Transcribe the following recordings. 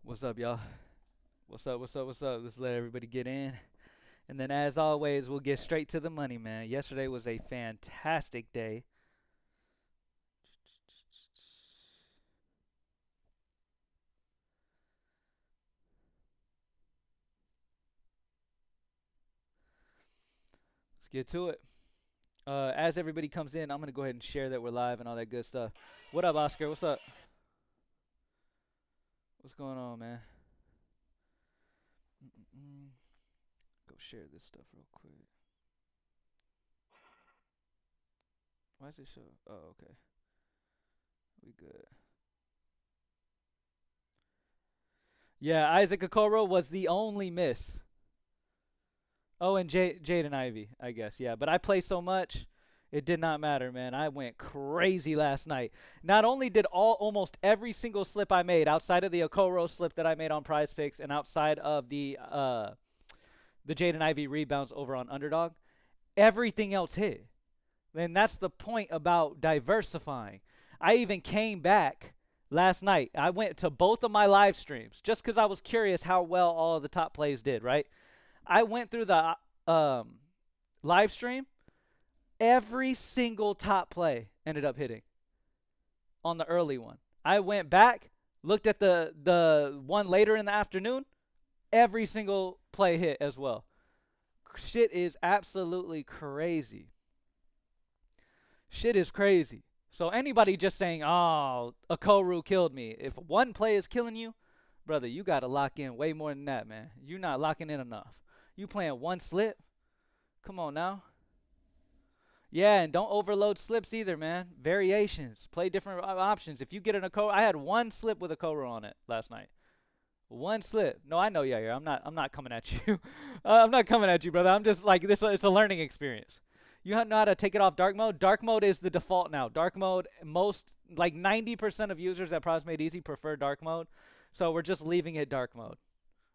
What's up, y'all? What's up? What's up? What's up? Let's let everybody get in. And then, as always, we'll get straight to the money, man. Yesterday was a fantastic day. Let's get to it. As everybody comes in, I'm going to go ahead and share that we're live and all that good stuff. What up, Oscar? What's up? What's going on, man? Mm-mm-mm. Go share this stuff real quick. Why does it show? Oh, okay. We good. Yeah, Isaac Okoro was the only miss. Oh, and Jaden Ivey, I guess. Yeah, but I play so much, it did not matter, man. I went crazy last night. Not only did almost every single slip I made, outside of the Okoro slip that I made on Prizepicks, and outside of the Jaden Ivey rebounds over on Underdog, everything else hit. And that's the point about diversifying. I even came back last night. I went to both of my live streams just because I was curious how well all of the top plays did, right? I went through the live stream. Every single top play ended up hitting on the early one. I went back, looked at the one later in the afternoon. Every single play hit as well. Shit is absolutely crazy. Shit is crazy. So anybody just saying, oh, Okoro killed me. If one play is killing you, brother, you got to lock in way more than that, man. You're not locking in enough. You playing one slip? Come on now. Yeah, and don't overload slips either, man. Variations. Play different options. If you get an Okoro, I had one slip with Okoro on it last night. One slip. No, I know, yeah. I'm not coming at you. I'm not coming at you, brother. I'm just like this. It's a learning experience. You know how to take it off dark mode. Dark mode is the default now. Dark mode. Most like 90% of users at Pros Made Easy prefer dark mode, so we're just leaving it dark mode.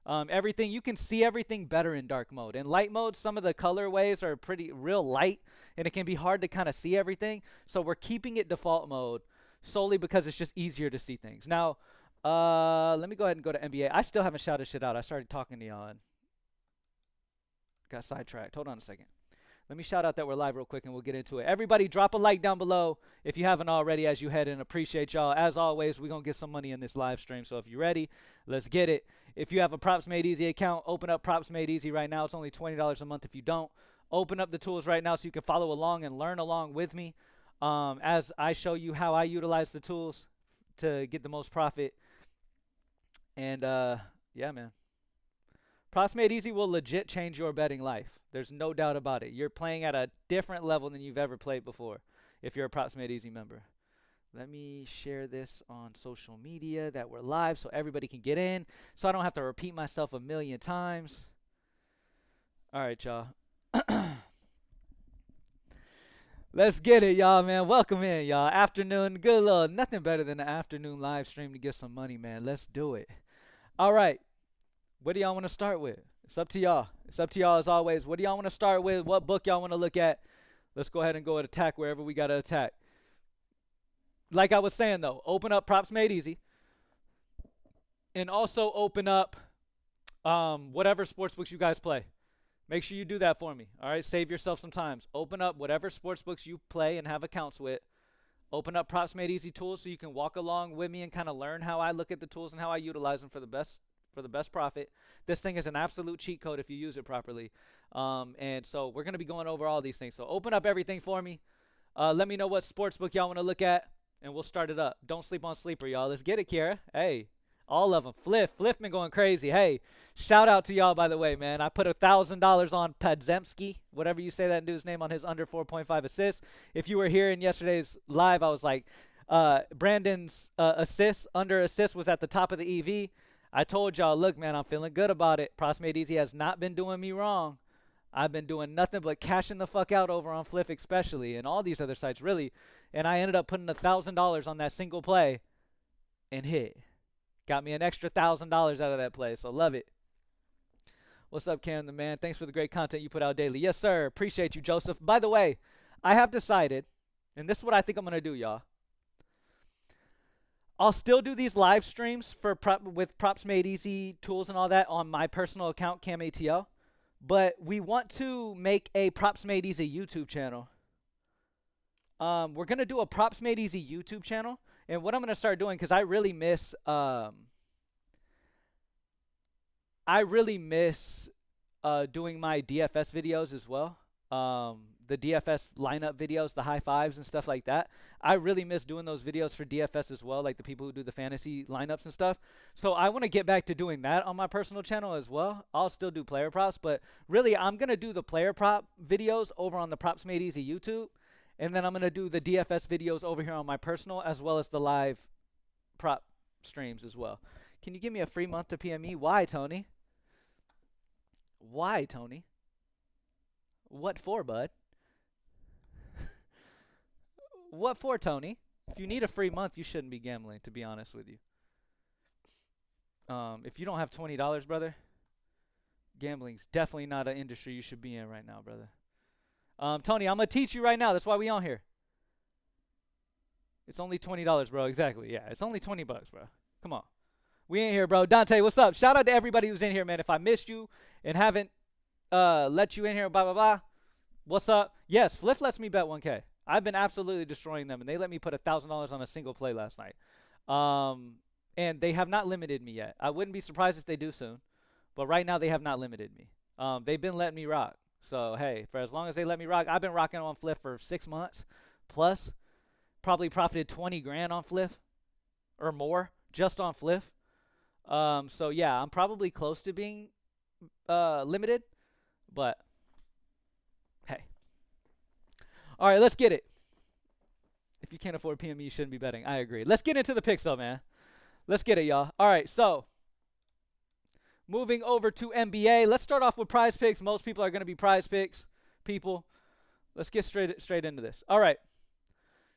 Everything you can see everything better in dark mode. In light mode, some of the colorways are pretty real light, and it can be hard to kind of see everything. So we're keeping it default mode solely because it's just easier to see things. Now, let me go ahead and go to NBA. I still haven't shouted shit out. I started talking to y'all and got sidetracked. Hold on a second. Let me shout out that we're live real quick and we'll get into it. Everybody drop a like down below if you haven't already as you head in. Appreciate y'all. As always, we're going to get some money in this live stream. So if you're ready, let's get it. If you have a Props Made Easy account, open up Props Made Easy right now. It's only $20 a month if you don't. Open up the tools right now so you can follow along and learn along with me as I show you how I utilize the tools to get the most profit. And yeah, man. Props Made Easy will legit change your betting life. There's no doubt about it. You're playing at a different level than you've ever played before if you're a Props Made Easy member. Let me share this on social media that we're live so everybody can get in so I don't have to repeat myself a million times. All right, y'all. Let's get it, y'all, man. Welcome in, y'all. Afternoon. Good little. Nothing better than an afternoon live stream to get some money, man. Let's do it. All right. What do y'all want to start with? It's up to y'all. It's up to y'all as always. What do y'all want to start with? What book y'all want to look at? Let's go ahead and go and attack wherever we got to attack. Like I was saying, though, open up Props Made Easy. And also open up whatever sportsbooks you guys play. Make sure you do that for me. All right? Save yourself some time. Open up whatever sportsbooks you play and have accounts with. Open up Props Made Easy tools so you can walk along with me and kind of learn how I look at the tools and how I utilize them for the best profit. This thing is an absolute cheat code if you use it properly. And so we're going to be going over all these things. So open up everything for me. Let me know what sportsbook y'all want to look at, and we'll start it up. Don't sleep on Sleeper, y'all. Let's get it, Kiera. Hey, all of them. Fliff been going crazy. Hey, shout out to y'all, by the way, man. I put $1,000 on Prizepicks, whatever you say that dude's name, on his under 4.5 assists. If you were here in yesterday's live, I was like, Brandon's under assist was at the top of the EV. I told y'all, look, man, I'm feeling good about it. Props Made Easy has not been doing me wrong. I've been doing nothing but cashing the fuck out over on Fliff especially and all these other sites, really. And I ended up putting $1,000 on that single play and hit. Got me an extra $1,000 out of that play, so love it. What's up, Cam the man? Thanks for the great content you put out daily. Yes, sir. Appreciate you, Joseph. By the way, I have decided, and this is what I think I'm going to do, y'all. I'll still do these live streams for with props made easy tools and all that on my personal account CamATL, but we want to make a props made easy YouTube channel. We're gonna do a props made easy YouTube channel, and what I'm gonna start doing, because I really miss doing my DFS videos as well. The DFS lineup videos, the high fives and stuff like that. I really miss doing those videos for DFS as well, like the people who do the fantasy lineups and stuff. So I want to get back to doing that on my personal channel as well. I'll still do player props, but really I'm going to do the player prop videos over on the Props Made Easy YouTube. And then I'm going to do the DFS videos over here on my personal, as well as the live prop streams as well. Can you give me a free month to PME? Why, Tony? Why, Tony? What for, bud? What for, Tony? If you need a free month, you shouldn't be gambling, to be honest with you. If you don't have $20, brother, gambling's definitely not an industry you should be in right now, brother. Tony, I'm going to teach you right now. That's why we on here. It's only $20, bro. Exactly. Yeah, it's only 20 bucks, bro. Come on. We ain't here, bro. Dante, what's up? Shout out to everybody who's in here, man. If I missed you and haven't let you in here, blah, blah, blah. What's up? Yes, Fliff lets me bet 1K. I've been absolutely destroying them, and they let me put $1,000 on a single play last night. And they have not limited me yet. I wouldn't be surprised if they do soon, but right now they have not limited me. They've been letting me rock. So, hey, for as long as they let me rock, I've been rocking on Fliff for 6 months plus. Probably profited 20 grand on Fliff or more just on Fliff. So, yeah, I'm probably close to being limited, but hey. All right, let's get it. If you can't afford PME, you shouldn't be betting. I agree. Let's get into the picks, though, man. Let's get it, y'all. All right, so moving over to NBA. Let's start off with prize picks. Most people are going to be prize picks people. Let's get straight into this. All right.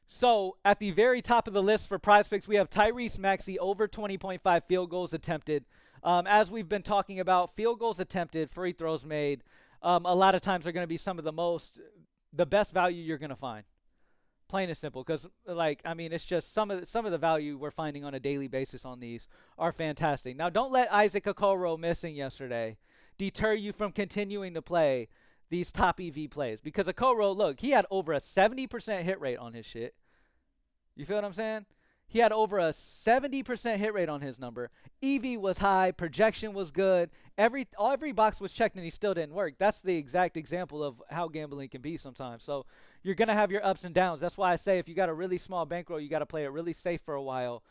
So at the very top of the list for prize picks, we have Tyrese Maxey over 20.5 field goals attempted. As we've been talking about, field goals attempted, free throws made, a lot of times are going to be some of the best value you're going to find. Plain and simple, because it's just some of the value we're finding on a daily basis on these are fantastic. Now, don't let Isaac Okoro missing yesterday deter you from continuing to play these top EV plays, because Okoro, look, he had over a 70% hit rate on his shit. You feel what I'm saying? He had over a 70% hit rate on his number. EV was high, projection was good. Every box was checked and he still didn't work. That's the exact example of how gambling can be sometimes. So you're going to have your ups and downs. That's why I say if you got a really small bankroll, you got to play it really safe for a while.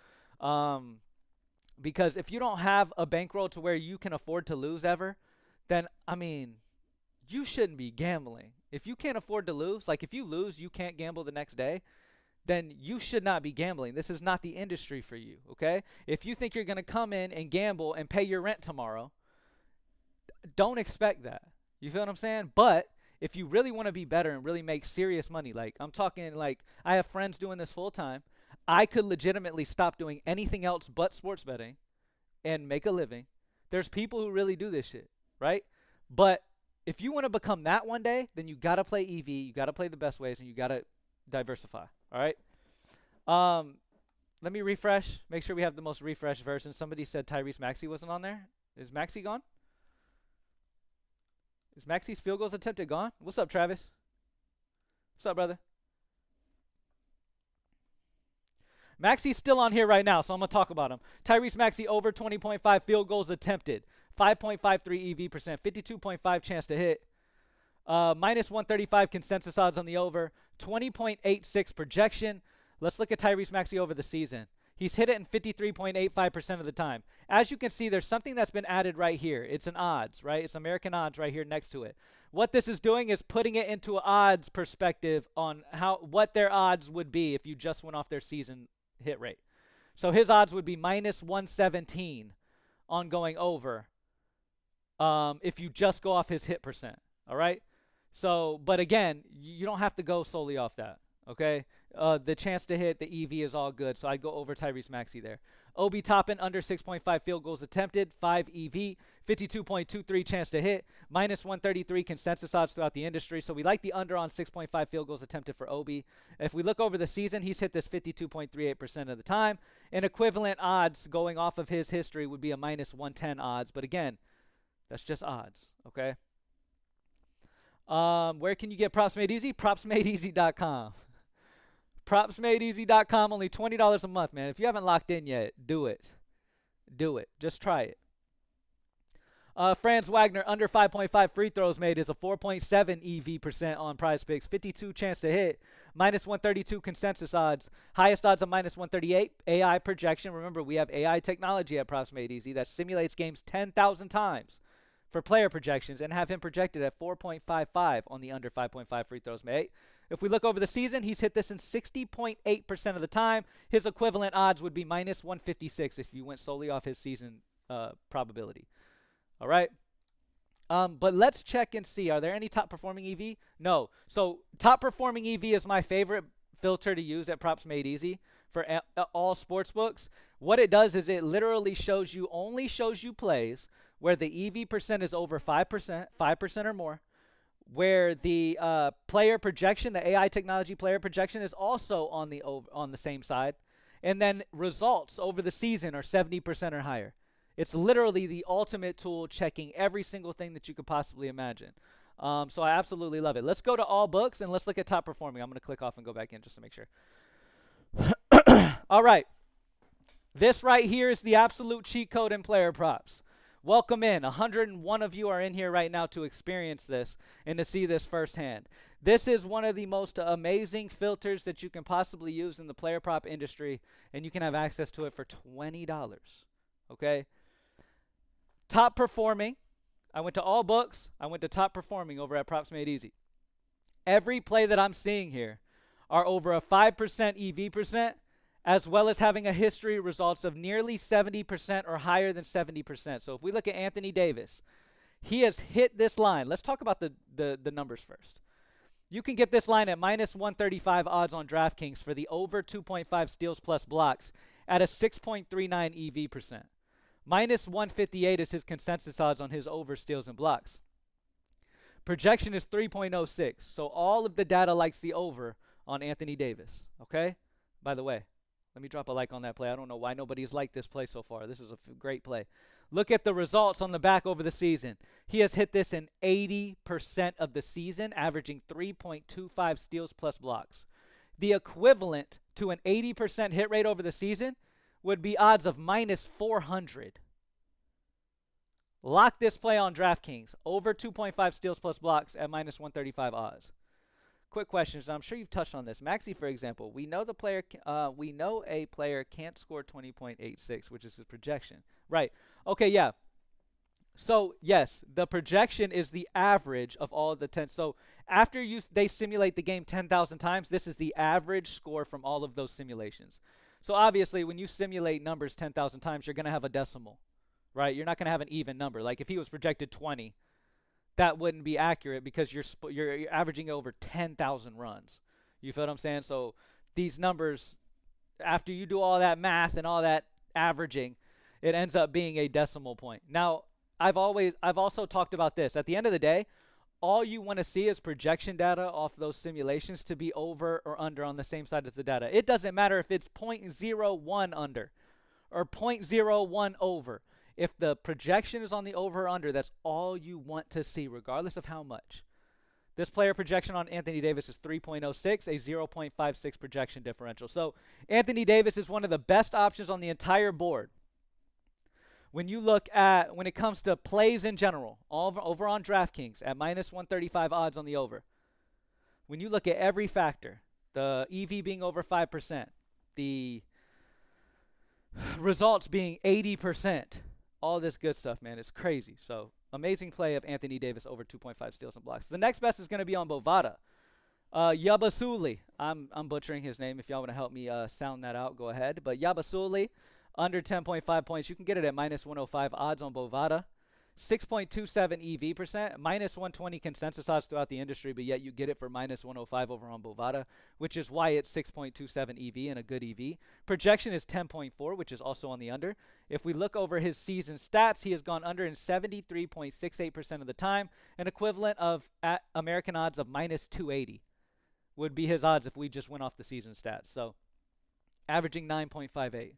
Because if you don't have a bankroll to where you can afford to lose ever, then, you shouldn't be gambling. If you can't afford to lose, like if you lose, you can't gamble the next day, then you should not be gambling. This is not the industry for you, okay? If you think you're going to come in and gamble and pay your rent tomorrow, don't expect that. You feel what I'm saying? But if you really want to be better and really make serious money, like I'm talking like I have friends doing this full time, I could legitimately stop doing anything else but sports betting and make a living. There's people who really do this shit, right? But if you want to become that one day, then you got to play EV, you got to play the best ways, and you got to diversify. All right. Let me refresh. Make sure we have the most refreshed version. Somebody said Tyrese Maxey wasn't on there. Is Maxey gone? Is Maxey's field goals attempted gone? What's up, Travis? What's up, brother? Maxey's still on here right now, so I'm going to talk about him. Tyrese Maxey over 20.5 field goals attempted. 5.53 EV percent. 52.5 chance to hit. Minus 135 consensus odds on the over. 20.86 projection. Let's look at Tyrese Maxey over the season. He's hit it in 53.85% of the time. As you can see, there's something that's been added right here. It's an odds, right? It's American odds right here next to it. What this is doing is putting it into an odds perspective on what their odds would be if you just went off their season hit rate. So his odds would be minus 117 on going over if you just go off his hit percent. All right? So, but again, you don't have to go solely off that. Okay, the chance to hit the EV is all good, so I'd go over Tyrese Maxey there. Obi Toppin under 6.5 field goals attempted, 5 EV, 52.23 chance to hit, minus 133 consensus odds throughout the industry. So we like the under on 6.5 field goals attempted for Obi. If we look over the season, he's hit this 52.38% of the time. And equivalent odds going off of his history would be a minus 110 odds. But again, that's just odds, okay? Where can you get props made easy? Propsmadeeasy.com. Propsmadeeasy.com, only $20 a month, man. If you haven't locked in yet, do it. Do it. Just try it. Franz Wagner, under 5.5 free throws made is a 4.7 EV percent on Prizepicks. 52 chance to hit. Minus 132 consensus odds. Highest odds of minus 138. AI projection. Remember, we have AI technology at Props Made Easy that simulates games 10,000 times for player projections and have him projected at 4.55 on the under 5.5 free throws made. If we look over the season, he's hit this in 60.8% of the time. His equivalent odds would be minus 156 if you went solely off his season probability. All right. But let's check and see. Are there any top performing EV? No. So top performing EV is my favorite filter to use at Props Made Easy for all sports books. What it does is it literally only shows you plays where the EV percent is over 5%, 5% or more, where the player projection, the AI technology player projection, is also on the same side, and then results over the season are 70% or higher. It's literally the ultimate tool, checking every single thing that you could possibly imagine. So I absolutely love it. Let's go to all books and let's look at top performing. I'm going to click off and go back in just to make sure. All right. This right here is the absolute cheat code in player props. Welcome in. 101 of you are in here right now to experience this and to see this firsthand. This is one of the most amazing filters that you can possibly use in the player prop industry, and you can have access to it for $20. Okay? Top performing. I went to all books. I went to top performing over at Props Made Easy. Every play that I'm seeing here are over a 5% EV percent, as well as having a history results of nearly 70% or higher than 70%. So if we look at Anthony Davis, he has hit this line. Let's talk about the numbers first. You can get this line at minus 135 odds on DraftKings for the over 2.5 steals plus blocks at a 6.39 EV percent. Minus 158 is his consensus odds on his over steals and blocks. Projection is 3.06. So all of the data likes the over on Anthony Davis. Okay? By the way, let me drop a like on that play. I don't know why nobody's liked this play so far. This is a great play. Look at the results on the back over the season. He has hit this in 80% of the season, averaging 3.25 steals plus blocks. The equivalent to an 80% hit rate over the season would be odds of minus 400. Lock this play on DraftKings. Over 2.5 steals plus blocks at minus 135 odds. Quick questions. I'm sure you've touched on this. Maxey, for example, we know a player can't score 20.86, which is his projection. Right. Okay, yeah. So, yes, the projection is the average of all of the 10. So, after they simulate the game 10,000 times, this is the average score from all of those simulations. So, obviously, when you simulate numbers 10,000 times, you're going to have a decimal, right? You're not going to have an even number. Like, if he was projected 20, that wouldn't be accurate because you're averaging over 10,000 runs. You feel what I'm saying? So these numbers, after you do all that math and all that averaging, it ends up being a decimal point. Now, I've also talked about this. At the end of the day, all you want to see is projection data off those simulations to be over or under on the same side as the data. It doesn't matter if it's 0.01 under or 0.01 over. If the projection is on the over or under, that's all you want to see, regardless of how much. This player projection on Anthony Davis is 3.06, a 0.56 projection differential. So Anthony Davis is one of the best options on the entire board. When it comes to plays in general, over on DraftKings at minus 135 odds on the over. When you look at every factor, the EV being over 5%, the results being 80%, all this good stuff, man. It's crazy. So, amazing play of Anthony Davis over 2.5 steals and blocks. The next best is going to be on Bovada. Yabasuli. I'm butchering his name. If y'all want to help me sound that out, go ahead. But Yabasuli, under 10.5 points. You can get it at minus 105 odds on Bovada. 6.27 EV percent, minus 120 consensus odds throughout the industry, but yet you get it for minus 105 over on Bovada, which is why it's 6.27 EV and a good EV. Projection is 10.4, which is also on the under. If we look over his season stats, he has gone under in 73.68% of the time, an equivalent of at American odds of minus 280 would be his odds if we just went off the season stats. So averaging 9.58.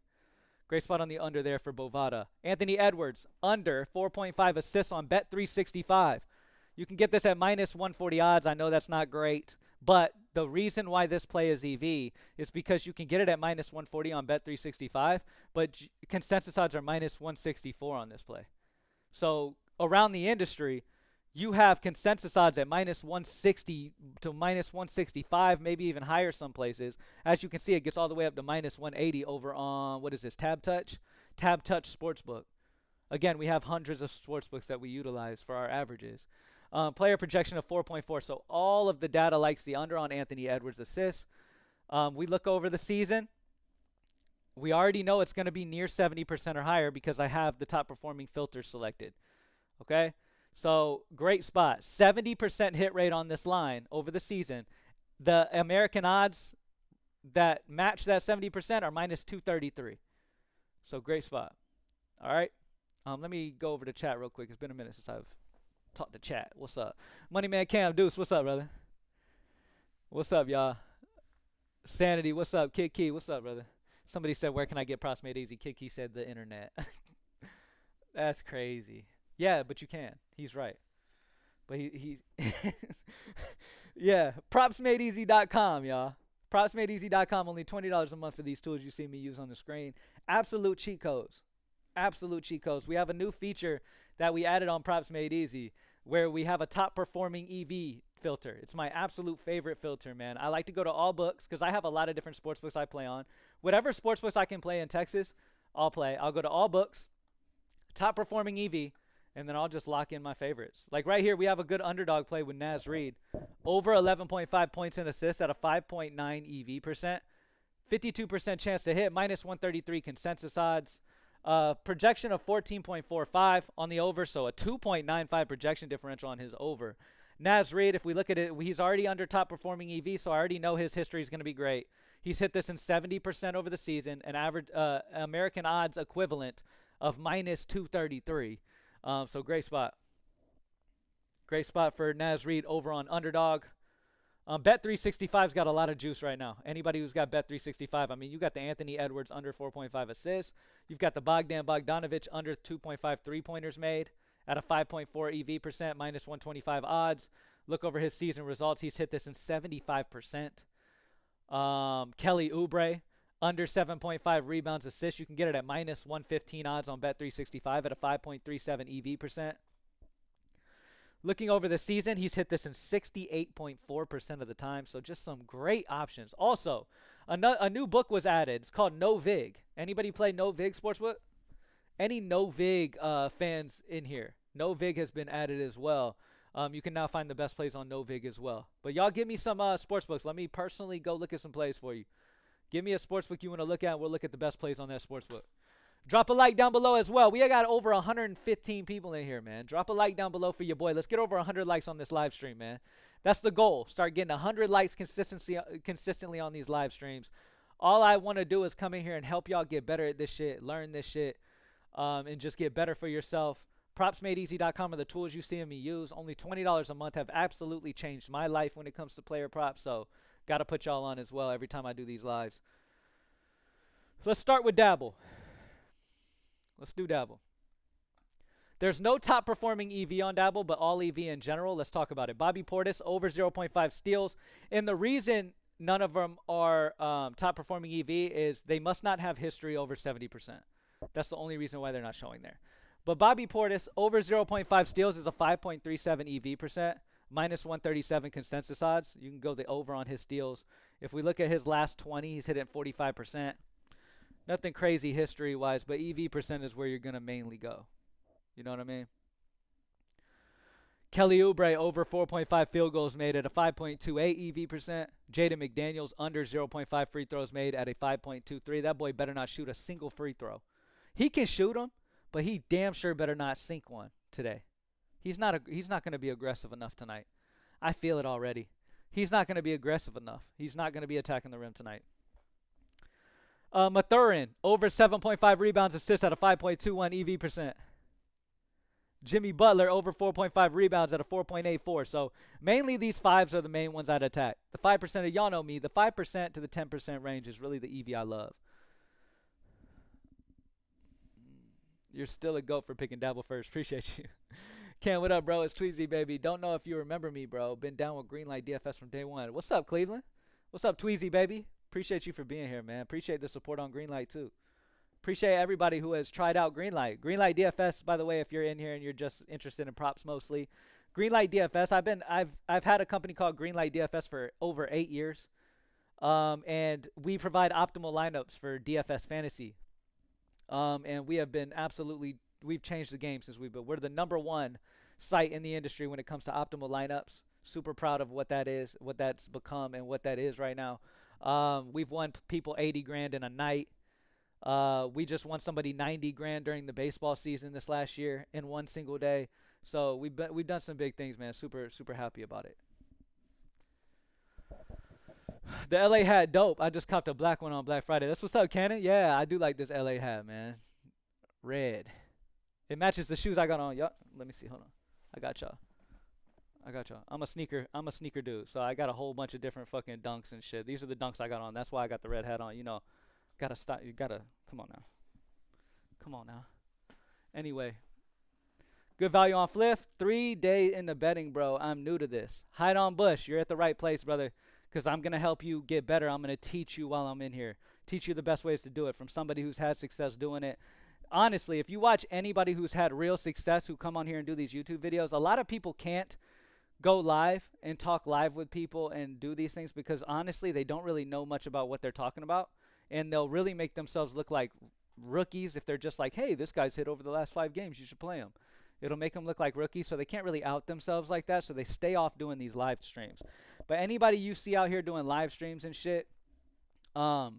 Great spot on the under there for Bovada. Anthony Edwards, under 4.5 assists on Bet365. You can get this at minus 140 odds. I know that's not great, but the reason why this play is EV is because you can get it at minus 140 on Bet365, but consensus odds are minus 164 on this play. So around the industry, you have consensus odds at minus 160 to minus 165, maybe even higher some places. As you can see, it gets all the way up to minus 180 over on, what is this, Tab Touch? Tab Touch Sportsbook. Again, we have hundreds of sportsbooks that we utilize for our averages. Player projection of 4.4, so all of the data likes the under on Anthony Edwards' assists. We look over the season. We already know it's going to be near 70% or higher because I have the top performing filter selected. Okay? So, great spot. 70% hit rate on this line over the season. The American odds that match that 70% are minus 233. So, great spot. All right. Let me go over to chat real quick. It's been a minute since I've talked to chat. What's up? Moneyman Cam Deuce, what's up, brother? What's up, y'all? Sanity, what's up? Kid Key, what's up, brother? Somebody said, where can I get props made easy? Kid Key said the internet. That's crazy. Yeah, but you can. He's right. But he yeah, propsmadeeasy.com, y'all. Propsmadeeasy.com, only $20 a month for these tools you see me use on the screen. Absolute cheat codes. Absolute cheat codes. We have a new feature that we added on Props Made Easy where we have a top performing EV filter. It's my absolute favorite filter, man. I like to go to all books because I have a lot of different sports books I play on. Whatever sports books I can play in Texas, I'll play. I'll go to all books, top performing EV, and then I'll just lock in my favorites. Like right here, we have a good underdog play with Naz Reid. Over 11.5 points and assists at a 5.9 EV percent. 52% chance to hit, minus 133 consensus odds. Projection of 14.45 on the over, so a 2.95 projection differential on his over. Naz Reid, if we look at it, he's already under top performing EV, so I already know his history is going to be great. He's hit this in 70% over the season, an average American odds equivalent of minus 233. So great spot. Great spot for Naz Reid over on underdog. Bet365's got a lot of juice right now. Anybody who's got Bet365, I mean, you got the Anthony Edwards under 4.5 assists. You've got the Bogdan Bogdanovic under 2.5 three-pointers made at a 5.4 EV percent, minus 125 odds. Look over his season results. He's hit this in 75%. Kelly Oubre, under 7.5 rebounds assists. You can get it at minus 115 odds on Bet365 at a 5.37 EV percent. Looking over the season, he's hit this in 68.4% of the time, so just some great options. Also, a new book was added. It's called No Vig. Anybody play No Vig Sportsbook? Any No Vig fans in here? No Vig has been added as well. You can now find the best plays on No Vig as well. But y'all give me some sports books. Let me personally go look at some plays for you. Give me a sports book you want to look at, and we'll look at the best plays on that sports book. Drop a like down below as well. We got over 115 people in here, man. Drop a like down below for your boy. Let's get over 100 likes on this live stream, man. That's the goal. Start getting 100 likes consistently on these live streams. All I want to do is come in here and help y'all get better at this shit, learn this shit, and just get better for yourself. Propsmadeeasy.com are the tools you see me use. Only $20 a month have absolutely changed my life when it comes to player props, so got to put y'all on as well every time I do these lives. So let's start with Dabble. Let's do Dabble. There's no top performing EV on Dabble, but all EV in general. Let's talk about it. Bobby Portis, over 0.5 steals. And the reason none of them are top performing EV is they must not have history over 70%. That's the only reason why they're not showing there. But Bobby Portis, over 0.5 steals is a 5.37 EV percent, minus 137 consensus odds. You can go the over on his steals. If we look at his last 20, he's hit it 45%. Nothing crazy history-wise, but EV percent is where you're going to mainly go. You know what I mean? Kelly Oubre, over 4.5 field goals made at a 5.28 EV percent. Jaden McDaniels, under 0.5 free throws made at a 5.23. That boy better not shoot a single free throw. He can shoot them, but he damn sure better not sink one. today. He's not going to be aggressive enough tonight. I feel it already. He's not going to be aggressive enough. He's not going to be attacking the rim tonight. Mathurin, over 7.5 rebounds, assists at a 5.21 EV percent. Jimmy Butler, over 4.5 rebounds at a 4.84. So mainly these fives are the main ones I'd attack. The 5% of y'all know me. The 5% to the 10% range is really the EV I love. You're still a goat for picking Dabble first. Appreciate you. Ken, what up, bro? It's Tweezy, baby. Don't know if you remember me, bro. Been down with Greenlight DFS from day one. What's up, Cleveland? What's up, Tweezy, baby? Appreciate you for being here, man. Appreciate the support on Greenlight, too. Appreciate everybody who has tried out Greenlight. Greenlight DFS, by the way, if you're in here and you're just interested in props mostly. Greenlight DFS, I've had a company called Greenlight DFS for over 8 years. And we provide optimal lineups for DFS fantasy. And we have been we've changed the game since we're the #1 site in the industry when it comes to optimal lineups. Super proud of what that is, what that's become, and what that is right now. We've won people 80 grand in a night. We just won somebody 90 grand during the baseball season this last year in one single day. So we've done some big things, man. Super happy about it. The LA hat, dope. I just copped a black one on Black Friday. That's what's up, Cannon. Yeah, I do like this LA hat, man. Red. It matches the shoes I got on. Yup. Let me see. Hold on. I got y'all. I'm a sneaker dude. So I got a whole bunch of different fucking dunks and shit. These are the dunks I got on. That's why I got the red hat on. You know, gotta stop. You gotta. Come on now. Come on now. Anyway. Good value on Fliff. 3 day in the betting, bro. I'm new to this. Hide on Bush. You're at the right place, brother. Because I'm going to help you get better. I'm going to teach you while I'm in here. Teach you the best ways to do it from somebody who's had success doing it. Honestly, if you watch anybody who's had real success who come on here and do these YouTube videos, a lot of people can't go live and talk live with people and do these things because honestly, they don't really know much about what they're talking about. And they'll really make themselves look like rookies if they're just like, hey, this guy's hit over the last 5 games. You should play him. It'll make them look like rookies, so they can't really out themselves like that, so they stay off doing these live streams. But anybody you see out here doing live streams and shit, all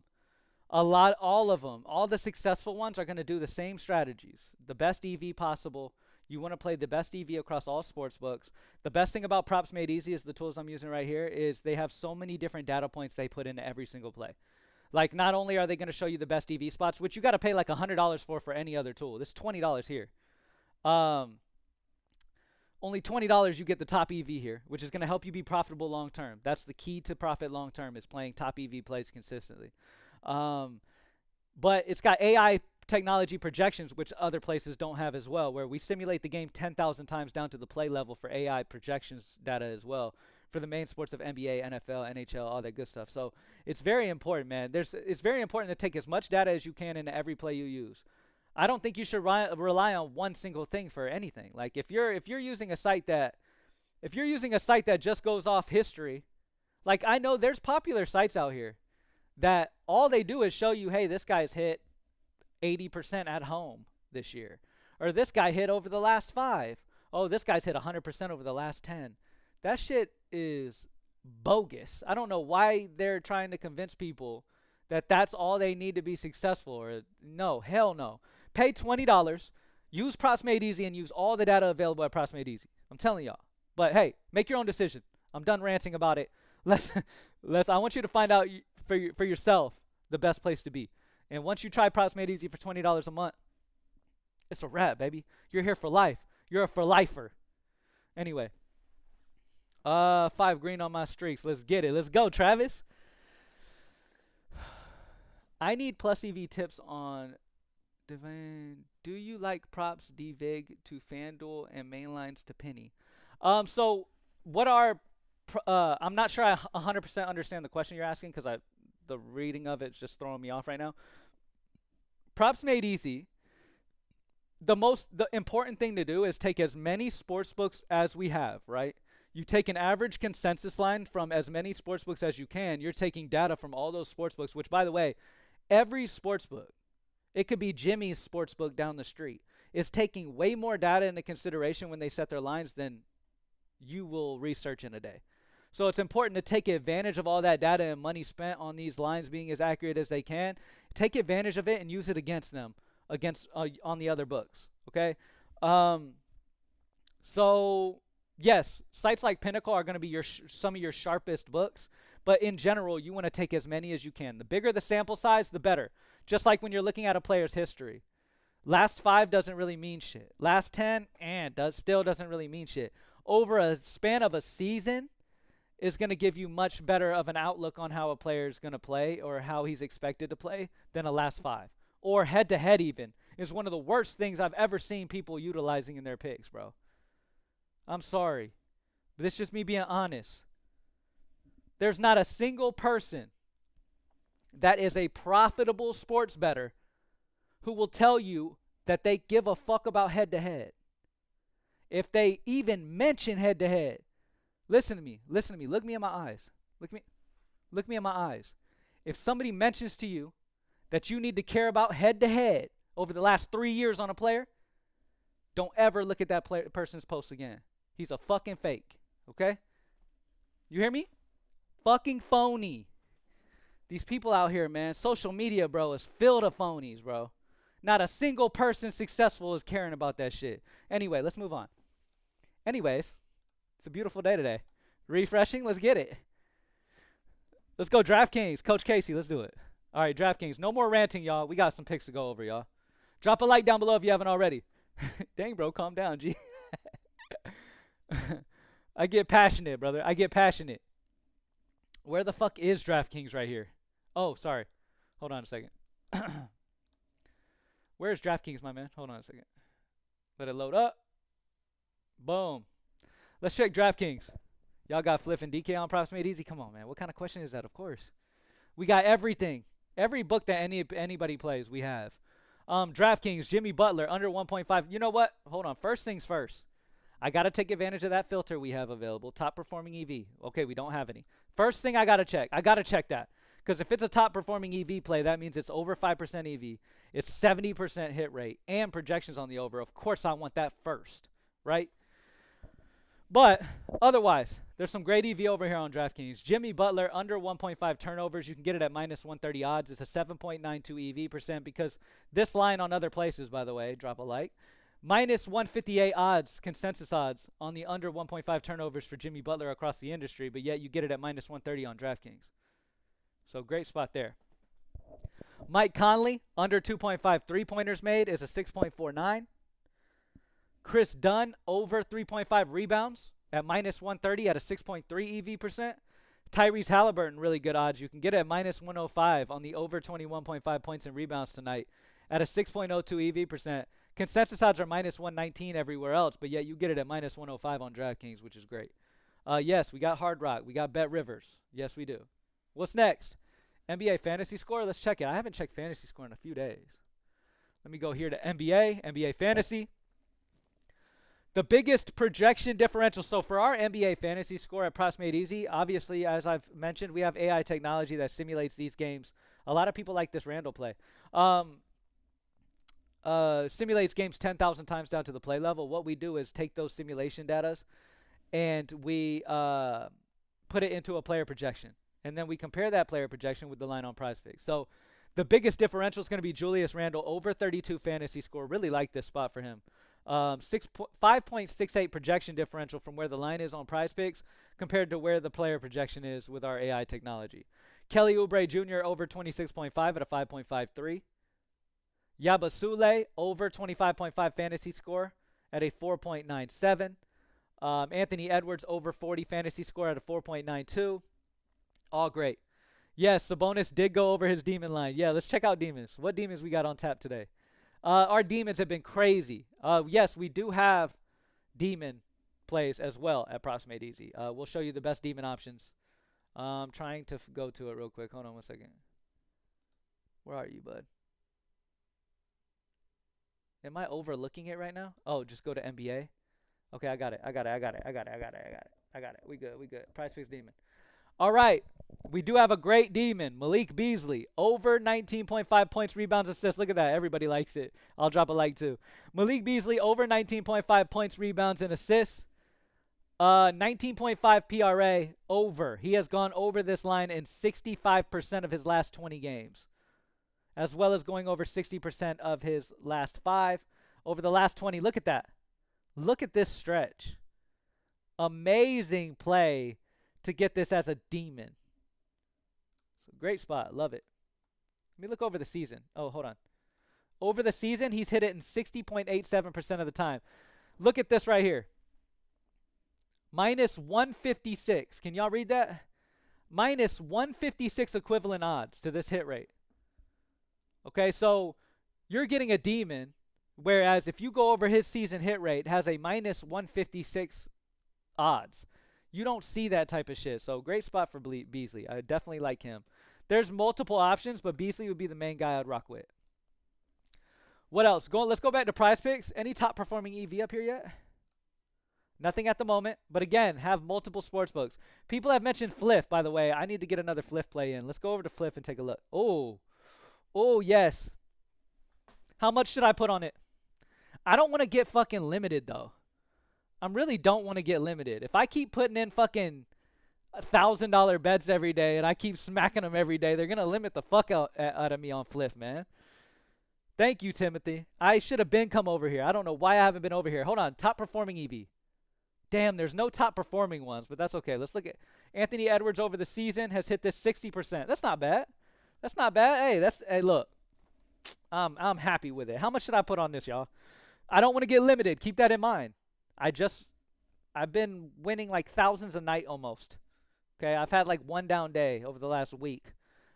of them, all the successful ones are going to do the same strategies. The best EV possible. You want to play the best EV across all sports books. The best thing about Props Made Easy is the tools I'm using right here is they have so many different data points they put into every single play. Like, not only are they going to show you the best EV spots, which you got to pay like $100 for any other tool. This is $20 here. Only $20 you get the top EV here, which is going to help you be profitable long term. That's the key to profit long term is playing top EV plays consistently. But it's got AI technology projections, which other places don't have as well, where we simulate the game 10,000 times down to the play level for AI projections data as well for the main sports of NBA, NFL, NHL, all that good stuff. So it's very important, man. It's very important to take as much data as you can into every play you use. I don't think you should rely on one single thing for anything. Like if you're using a site that just goes off history, like I know there's popular sites out here that all they do is show you, hey, this guy's hit 80% at home this year, or this guy hit over the last 5. Oh, this guy's hit 100% over the last 10. That shit is bogus. I don't know why they're trying to convince people that that's all they need to be successful. Or no, hell no. Pay $20, use Props Made Easy, and use all the data available at Props Made Easy. I'm telling y'all. But hey, make your own decision. I'm done ranting about it. I want you to find out for yourself the best place to be. And once you try Props Made Easy for $20 a month, it's a wrap, baby. You're here for life. You're a for lifer. Anyway, 5 green on my streaks. Let's get it. Let's go, Travis. I need plus EV tips on Devin. Do you like props DVig to FanDuel and mainlines to Penny? So what are I'm not sure I 100% understand the question you're asking because the reading of it's just throwing me off right now. Props Made Easy. The important thing to do is take as many sports books as we have, right? You take an average consensus line from as many sports books as you can. You're taking data from all those sports books, which, by the way, every sports book, it could be Jimmy's sports book down the street, is taking way more data into consideration when they set their lines than you will research in a day. So it's important to take advantage of all that data and money spent on these lines being as accurate as they can. Take advantage of it and use it against them, on the other books, okay? So, yes, sites like Pinnacle are going to be some of your sharpest books, but in general, you want to take as many as you can. The bigger the sample size, the better. Just like when you're looking at a player's history. Last 5 doesn't really mean shit. Last 10, still doesn't really mean shit. Over a span of a season is going to give you much better of an outlook on how a player is going to play or how he's expected to play than a last 5. Or head-to-head even is one of the worst things I've ever seen people utilizing in their picks, bro. I'm sorry, but it's just me being honest. There's not a single person that is a profitable sports bettor who will tell you that they give a fuck about head-to-head. If they even mention head-to-head, listen to me. Look me in my eyes. Look me in my eyes. If somebody mentions to you that you need to care about head-to-head over the last 3 years on a player, don't ever look at that person's post again. He's a fucking fake, okay? You hear me? Fucking phony. These people out here, man, social media, bro, is filled of phonies, bro. Not a single person successful is caring about that shit. Anyway, let's move on. Anyways, it's a beautiful day today. Refreshing, let's get it. Let's go DraftKings. Coach Casey, let's do it. All right, DraftKings. No more ranting, y'all. We got some picks to go over, y'all. Drop a like down below if you haven't already. Dang, bro, calm down, G. I get passionate, brother. I get passionate. Where the fuck is DraftKings right here? Oh, sorry. Hold on a second. Where's DraftKings, my man? Hold on a second. Let it load up. Boom. Let's check DraftKings. Y'all got Fliff and DK on props made easy? Come on, man. What kind of question is that? Of course. We got everything. Every book that anybody plays, we have. DraftKings, Jimmy Butler, under 1.5. You know what? Hold on. First things first. I got to take advantage of that filter we have available. Top performing EV. Okay, we don't have any. First thing I got to check. I got to check that. Because if it's a top performing EV play, that means it's over 5% EV. It's 70% hit rate and projections on the over. Of course, I want that first, right? But otherwise, there's some great EV over here on DraftKings. Jimmy Butler, under 1.5 turnovers. You can get it at minus 130 odds. It's a 7.92 EV percent because this line on other places, by the way, drop a like. Minus 158 odds, consensus odds, on the under 1.5 turnovers for Jimmy Butler across the industry, but yet you get it at minus 130 on DraftKings. So great spot there. Mike Conley, under 2.5 three-pointers made, is a 6.49. Chris Dunn, over 3.5 rebounds at minus 130 at a 6.3 EV percent. Tyrese Halliburton, really good odds. You can get it at minus 105 on the over 21.5 points and rebounds tonight at a 6.02 EV percent. Consensus odds are minus 119 everywhere else, but yet you get it at minus 105 on DraftKings, which is great. Yes, we got Hard Rock. We got Bet Rivers. Yes, we do. What's next? NBA Fantasy Score. Let's check it. I haven't checked Fantasy Score in a few days. Let me go here to NBA Fantasy. The biggest projection differential. So for our NBA Fantasy Score at Props Made Easy, obviously, as I've mentioned, we have AI technology that simulates these games. A lot of people like this Randall play. Simulates games 10,000 times down to the play level. What we do is take those simulation datas and we put it into a player projection. And then we compare that player projection with the line on Prizepicks. So the biggest differential is going to be Julius Randle, over 32 fantasy score. Really like this spot for him. 5.68 projection differential from where the line is on Prizepicks compared to where the player projection is with our AI technology. Kelly Oubre Jr. over 26.5 at a 5.53. Yabasule over 25.5 fantasy score at a 4.97. Anthony Edwards over 40 fantasy score at a 4.92. All great. Yes, Sabonis did go over his demon line. Yeah, let's check out demons. What demons we got on tap today? Our demons have been crazy. Yes, we do have demon plays as well at Props Made Easy. We'll show you the best demon options. I'm trying to go to it real quick. Hold on one second. Where are you, bud? Am I overlooking it right now? Oh, just go to NBA. Okay, I got it. We good. Prizepicks demon. All right. We do have a great demon. Malik Beasley, over 19.5 points, rebounds, assists. Look at that. Everybody likes it. I'll drop a like too. Malik Beasley, over 19.5 points, rebounds, and assists. 19.5 PRA, over. He has gone over this line in 65% of his last 20 games, as well as going over 60% of his last 5. Over the last 20, look at that. Look at this stretch. Amazing play to get this as a demon. So great spot. Love it. Let me look over the season. Oh, hold on. Over the season, he's hit it in 60.87% of the time. Look at this right here. Minus 156. Can y'all read that? Minus 156 equivalent odds to this hit rate. Okay, so you're getting a demon, whereas if you go over his season hit rate, it has a minus 156 odds. You don't see that type of shit. So great spot for Beasley. I definitely like him. There's multiple options, but Beasley would be the main guy I'd rock with. What else? Let's go back to Prizepicks. Any top performing EV up here yet? Nothing at the moment. But again, have multiple sports books. People have mentioned Fliff, by the way. I need to get another Fliff play in. Let's go over to Fliff and take a look. Oh, yes. How much should I put on it? I don't want to get fucking limited, though. I really don't want to get limited. If I keep putting in fucking $1,000 bets every day and I keep smacking them every day, they're going to limit the fuck out of me on Fliff, man. Thank you, Timothy. I should have been come over here. I don't know why I haven't been over here. Hold on. Top performing EV. Damn, there's no top performing ones, but that's okay. Let's look at Anthony Edwards over the season has hit this 60%. That's not bad. That's not bad. Hey, look. I'm happy with it. How much should I put on this, y'all? I don't want to get limited. Keep that in mind. I've been winning like thousands a night almost. Okay, I've had like one down day over the last week.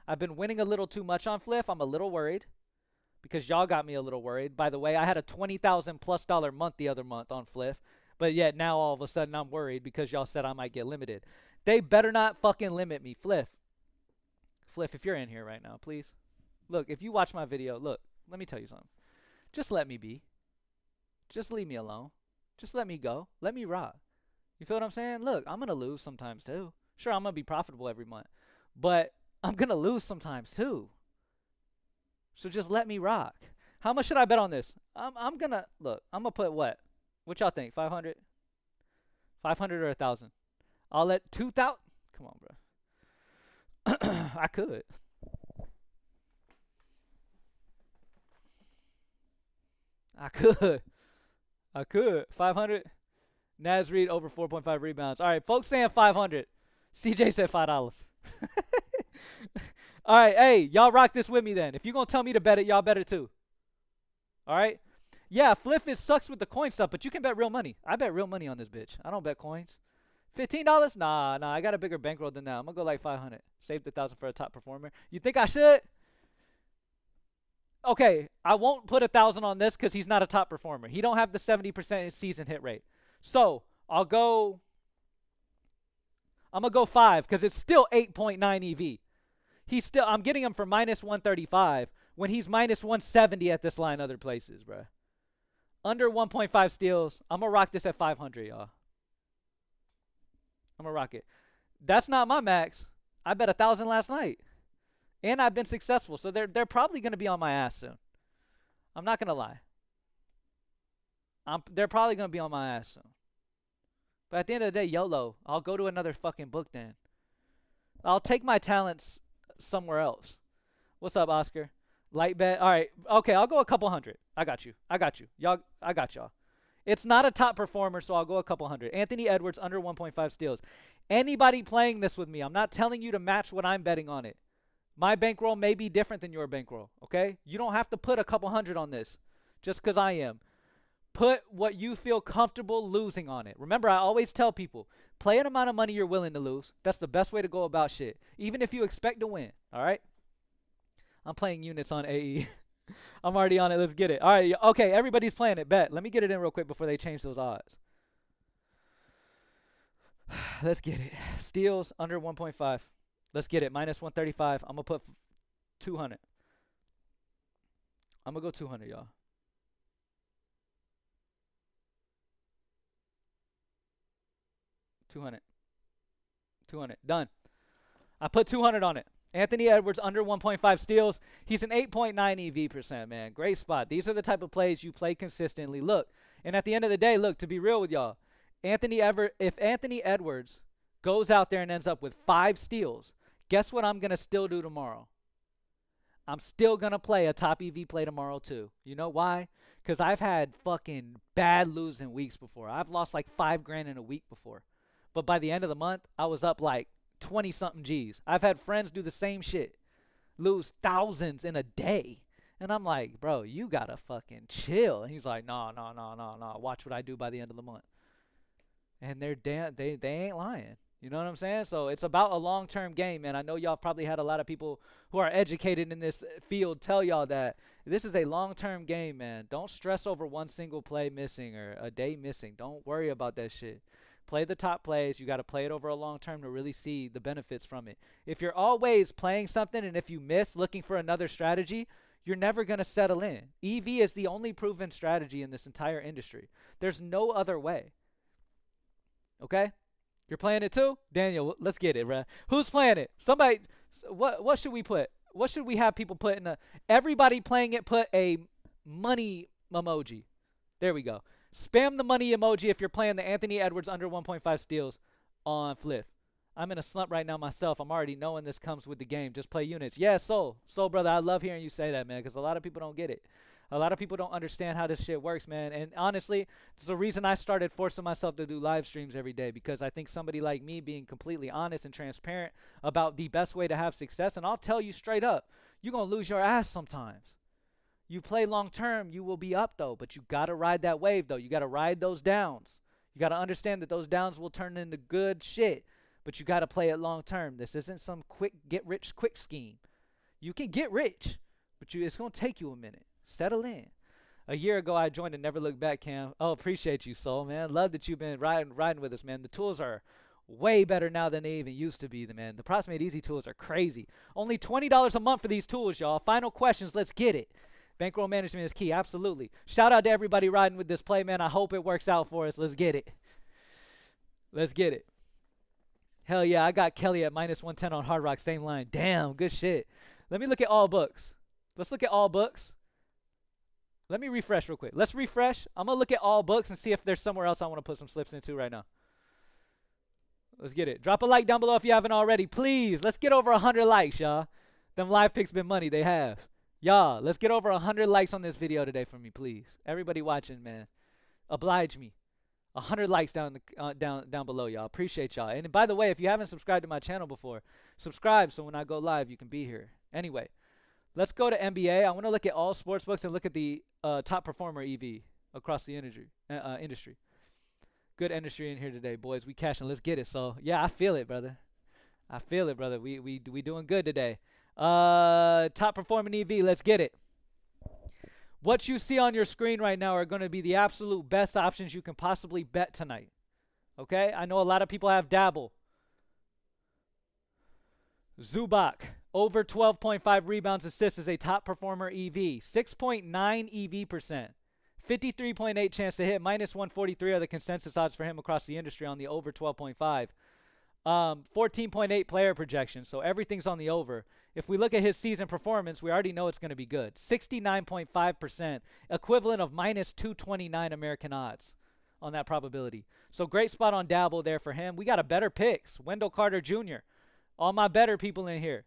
I've been winning a little too much on Fliff. I'm a little worried because y'all got me a little worried. By the way, I had a $20,000+ month the other month on Fliff, but yet now all of a sudden I'm worried because y'all said I might get limited. They better not fucking limit me. Fliff, if you're in here right now, please. Look, if you watch my video, look, let me tell you something. Just let me be. Just leave me alone. Just let me go. Let me rock. You feel what I'm saying? Look, I'm going to lose sometimes too. Sure, I'm going to be profitable every month. But I'm going to lose sometimes too. So just let me rock. How much should I bet on this? I'm going to, look, I'm going to put what? What y'all think? 500? 500 or 1,000? I'll let 2,000. Come on, bro. I could. I could. 500. Naz Reid over 4.5 rebounds. All right, folks saying 500. CJ said $5. All right, hey, y'all rock this with me then. If you're going to tell me to bet it, y'all bet it too. All right? Yeah, Fliff sucks with the coin stuff, but you can bet real money. I bet real money on this bitch. I don't bet coins. $15? Nah, I got a bigger bankroll than that. I'm going to go like 500. Save the 1,000 for a top performer. You think I should? Okay, I won't put 1,000 on this because he's not a top performer. He don't have the 70% season hit rate. So I'm gonna go 5 because it's still 8.9 EV. I'm getting him for minus 135 when he's minus 170 at this line other places, bruh. Under 1.5 steals. I'm gonna rock this at 500, y'all. I'm gonna rock it. That's not my max. I bet 1,000 last night. And I've been successful, so they're probably going to be on my ass soon. I'm not going to lie. They're probably going to be on my ass soon. But at the end of the day, YOLO. I'll go to another fucking book then. I'll take my talents somewhere else. What's up, Oscar? Light bet. All right. Okay, I'll go a couple hundred. I got you. Y'all, I got y'all. It's not a top performer, so I'll go a couple hundred. Anthony Edwards under 1.5 steals. Anybody playing this with me, I'm not telling you to match what I'm betting on it. My bankroll may be different than your bankroll, okay? You don't have to put a couple hundred on this just because I am. Put what you feel comfortable losing on it. Remember, I always tell people, play an amount of money you're willing to lose. That's the best way to go about shit, even if you expect to win, all right? I'm playing units on AE. I'm already on it. Let's get it. All right, okay, everybody's playing it. Bet. Let me get it in real quick before they change those odds. Let's get it. Steals under 1.5. Let's get it. Minus 135. I'm going to put 200. I'm going to go 200, y'all. $200. Done. I put 200 on it. Anthony Edwards under 1.5 steals. He's an 8.9 EV percent, man. Great spot. These are the type of plays you play consistently. Look, and at the end of the day, look, to be real with y'all, if Anthony Edwards goes out there and ends up with 5 steals, guess what I'm going to still do tomorrow? I'm still going to play a top EV play tomorrow too. You know why? Because I've had fucking bad losing weeks before. I've lost like 5 grand in a week before. But by the end of the month, I was up like 20 something G's. I've had friends do the same shit, lose thousands in a day. And I'm like, bro, you gotta fucking chill. And he's like, no, no, no, no, no. Watch what I do by the end of the month. And they ain't lying. You know what I'm saying? So it's about a long-term game, man. I know y'all probably had a lot of people who are educated in this field tell y'all that this is a long-term game, man. Don't stress over one single play missing or a day missing. Don't worry about that shit. Play the top plays. You got to play it over a long term to really see the benefits from it. If you're always playing something and if you miss looking for another strategy, you're never going to settle in. EV is the only proven strategy in this entire industry. There's no other way. Okay? You're playing it too? Daniel, let's get it, bruh. Who's playing it? Somebody, what should we put? What should we have people put in a, everybody playing it, put a money emoji. There we go. Spam the money emoji if you're playing the Anthony Edwards under 1.5 steals on Fliff. I'm in a slump right now myself. I'm already knowing this comes with the game. Just play units. Yeah, Soul, brother, I love hearing you say that, man, because a lot of people don't get it. A lot of people don't understand how this shit works, man. And honestly, it's the reason I started forcing myself to do live streams every day, because I think somebody like me being completely honest and transparent about the best way to have success, and I'll tell you straight up, you're going to lose your ass sometimes. You play long term, you will be up, though, but you got to ride that wave, though. You got to ride those downs. You got to understand that those downs will turn into good shit, but you got to play it long term. This isn't some quick get-rich-quick scheme. You can get rich, but it's going to take you a minute. Settle in. A year ago, I joined a Never Look Back camp. Oh, appreciate you, Soul, man. Love that you've been riding with us, man. The tools are way better now than they even used to be, man. The Proximate Easy tools are crazy. Only $20 a month for these tools, y'all. Final questions. Let's get it. Bankroll management is key. Absolutely. Shout out to everybody riding with this play, man. I hope it works out for us. Let's get it. Let's get it. Hell yeah, I got Kelly at minus 110 on Hard Rock. Same line. Damn, good shit. Let me look at all books. Let's look at all books. Let me refresh real quick. Let's refresh. I'm going to look at all books and see if there's somewhere else I want to put some slips into right now. Let's get it. Drop a like down below if you haven't already. Please, let's get over 100 likes, y'all. Them live picks been money. They have. Y'all, let's get over 100 likes on this video today for me, please. Everybody watching, man. Oblige me. 100 likes down below, y'all. Appreciate y'all. And by the way, if you haven't subscribed to my channel before, subscribe so when I go live, you can be here. Anyway, let's go to NBA. I want to look at all sports books and look at the top performer EV across the industry. Good industry in here today, boys. We cashing. Let's get it. So, yeah, I feel it, brother. I feel it, brother. We doing good today. Top performing EV. Let's get it. What you see on your screen right now are going to be the absolute best options you can possibly bet tonight. Okay? I know a lot of people have dabble. Zubac, over 12.5 rebounds assists is a top performer EV. 6.9 EV percent. 53.8 chance to hit. Minus 143 are the consensus odds for him across the industry on the over 12.5. 14.8 player projection. So everything's on the over. If we look at his season performance, we already know it's going to be good. 69.5%, equivalent of minus 229 American odds on that probability. So great spot on dabble there for him. We got a better picks. Wendell Carter Jr. All my better people in here.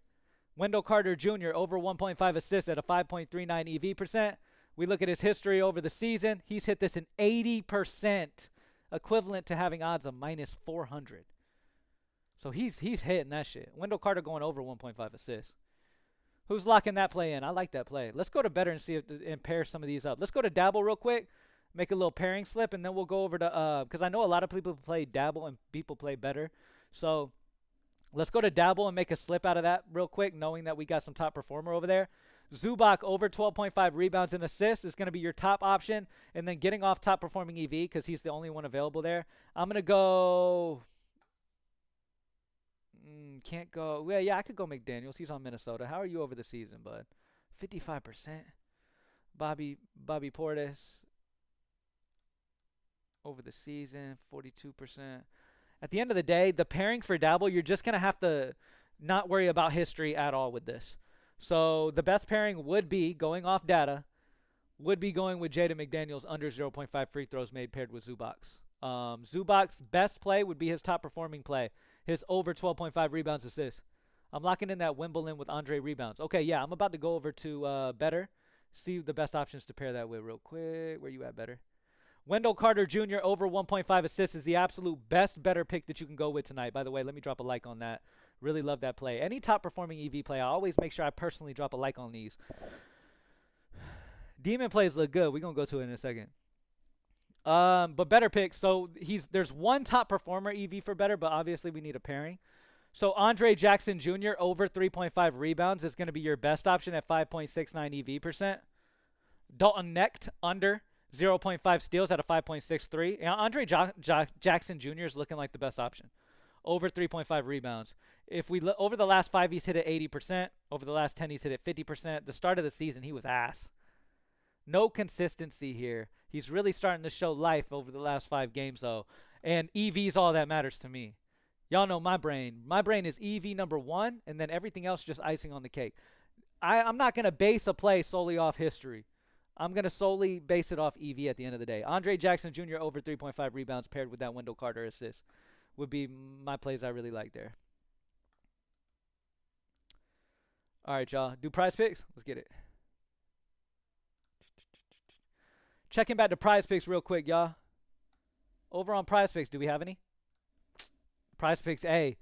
Wendell Carter Jr. over 1.5 assists at a 5.39 EV percent. We look at his history over the season. He's hit this in 80%, equivalent to having odds of minus 400. So he's hitting that shit. Wendell Carter going over 1.5 assists. Who's locking that play in? I like that play. Let's go to better and see if and pair some of these up. Let's go to dabble real quick. Make a little pairing slip, and then we'll go over to because I know a lot of people play dabble and people play better. So let's go to dabble and make a slip out of that real quick, knowing that we got some top performer over there. Zubac over 12.5 rebounds and assists is going to be your top option, and then getting off top performing EV because he's the only one available there. I'm going to go. Can't go. Well, yeah, I could go McDaniels. He's on Minnesota. How are you over the season, bud? 55%. Bobby Portis over the season, 42%. At the end of the day, the pairing for dabble, you're just going to have to not worry about history at all with this. So the best pairing would be, going off data, would be going with Jaden McDaniels under 0.5 free throws made paired with Zubac's. Zubac's best play would be his top performing play. His over 12.5 rebounds assists. I'm locking in that Wimbledon with Andre rebounds. Okay, yeah, I'm about to go over to better See the best options to pair that with real quick. Where you at, better? Wendell Carter Jr. over 1.5 assists is the absolute best better pick that you can go with tonight. By the way, let me drop a like on that. Really love that play. Any top performing EV play, I always make sure I personally drop a like on these. Demon plays look good. We're going to go to it in a second. But better picks. So there's one top performer EV for better, but obviously we need a pairing. So Andre Jackson Jr. over 3.5 rebounds is going to be your best option at 5.69 EV percent. Dalton Knecht under 0.5 steals at a 5.63. And Andre Jackson Jr. is looking like the best option. Over 3.5 rebounds. If we look over the last 5, he's hit at 80%. Over the last 10, he's hit at 50%. The start of the season, he was ass. No consistency here. He's really starting to show life over the last 5 games, though. And EV's all that matters to me. Y'all know my brain. My brain is EV number 1, and then everything else just icing on the cake. I'm not going to base a play solely off history. I'm going to solely base it off EV at the end of the day. Andre Jackson Jr. over 3.5 rebounds paired with that Wendell Carter assist would be my plays I really like there. All right, y'all. Do prize picks? Let's get it. Checking back to prize picks real quick, y'all. Over on prize picks, do we have any? Prize picks, hey.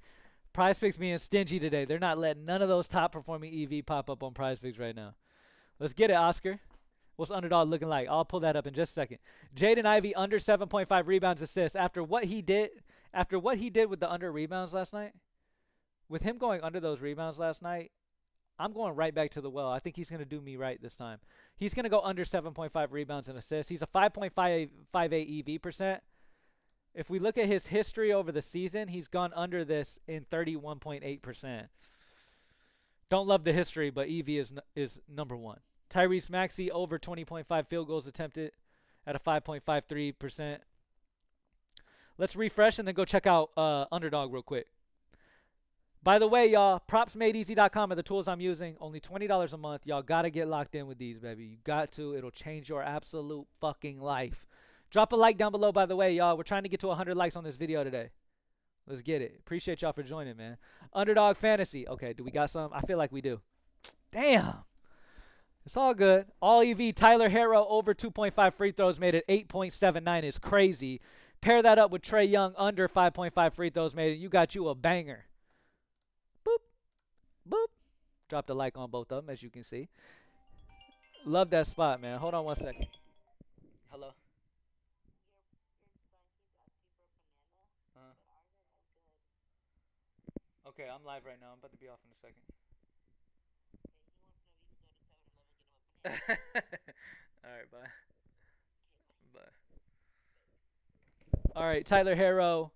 Prize picks being stingy today. They're not letting none of those top performing EV pop up on prize picks right now. Let's get it, Oscar. What's underdog looking like? I'll pull that up in just a second. Jaden Ivey under 7.5 rebounds assists. After what he did with the under rebounds last night, with him going under those rebounds last night, I'm going right back to the well. I think he's going to do me right this time. He's going to go under 7.5 rebounds and assists. He's a 5.58 EV percent. If we look at his history over the season, he's gone under this in 31.8%. Don't love the history, but EV is number 1. Tyrese Maxey over 20.5 field goals attempted at a 5.53%. Let's refresh and then go check out Underdog real quick. By the way, y'all, propsmadeeasy.com are the tools I'm using. Only $20 a month. Y'all got to get locked in with these, baby. You got to. It'll change your absolute fucking life. Drop a like down below, by the way, y'all. We're trying to get to 100 likes on this video today. Let's get it. Appreciate y'all for joining, man. Underdog Fantasy. Okay, do we got some? I feel like we do. Damn. It's all good. All EV, Tyler Harrow over 2.5 free throws made at 8.79 is crazy. Pair that up with Trae Young under 5.5 free throws made, and you got you a banger. Boop. Boop. Dropped a like on both of them, as you can see. Love that spot, man. Hold on one second. Hello? Okay, I'm live right now. I'm about to be off in a second. All right, bye. Bye. All right, Tyler Harrow